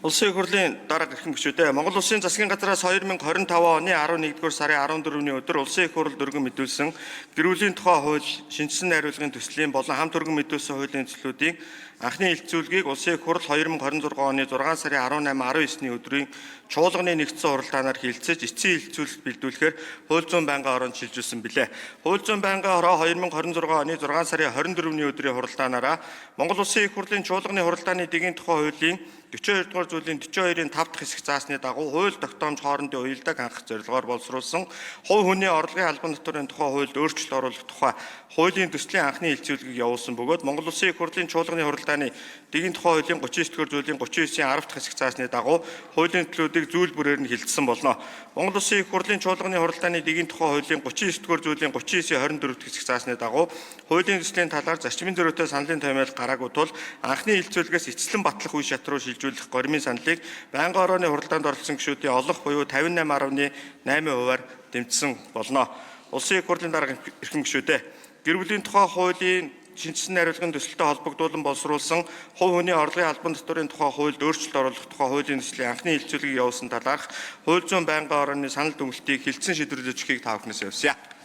Улсын их хурлын дарга эрхэм гишүүдээ Монгол Улсын засгийн газраас 2025 оны 11-р сарын 14-ний өдөр Улсын их хурл өргөн мэдүүлсэн гэр бүлийн тухай хууль шинжилсэн найруулгын төслийн болон хамт өргөн мэдүүлсэн хуулийн төслүүдийн анхны илтзүүлгийг Улсын их хурл 2026 оны 6 сарын 18-19-ний өдрийн чуулганы нэгдсэн хуралдаанаар хилцэж эцсийн илтзүүлэлт бэлдүүлэхээр хууль зүйн байнгын орон шилжүүлсэн билээ. Хууль зүйн байнгын ороо 2026 оны 6 сарын 24-ний өдрийн хуралдаанаараа Монгол Улсын их хурлын чуулганы хуралдааны дэгийн тухай хуулийн 42 дугаар зүйлийн 42-ийн 5 дахь хэсэг заасны дагуу хууль тогтоомж хоорондын уялдааг хангах зорилгоор боловсруулсан хувь хүний орлогын албан татварын тухай хуульд өөрчлөлт оруулах тухай хуулийн төслийн анхны илтзүүлгийг явуулсан бөгөөд Монгол Улсын их хурлын чуулганы хуралдааны дэгийн тухай хуулийн 39 дугаар зүйлийн 39-ийн 10 дахь хэсэг заасны дагуу хуулийн төлөвүүдийг зүйл бүрээр нь хилцсэн болно. Монгол Улсын их хурлын чуулганы хуралдааны дэгийн тухай хуулийн 39 дугаар зүйлийн 39-ийн 24 дахь хэсэг заасны дагуу хуулийн төслийн талаар зарчмын зөрүүтэй саналын томьёол гараагүй тул анхны илтзүүлгээс эцэслэн батлах үе шат руу шилжүүлэх горимын саналыг байнгын орооны хуралдаанд оролцсон гишүүдийн олонх буюу 58.8%-аар дэмжсэн болно. Улсын их хурлын дарга эрхэм гишүүдээ гэр бүлийн тухай хуулийн шинжилсэн найруулгын төсөлтөд холбогдуулан боловсруулсан хувь хүний орлогын албан татварын тухай хуульд өөрчлөлт оруулах тухай хуулийн төслийн анхны илтзүүлгийг явуулсан талаарх хууль зүйн байнгын орооны санал дүгнэлтийг хилцэн шийдвэрлэж өгөхийг та бүхнээс явуулъя.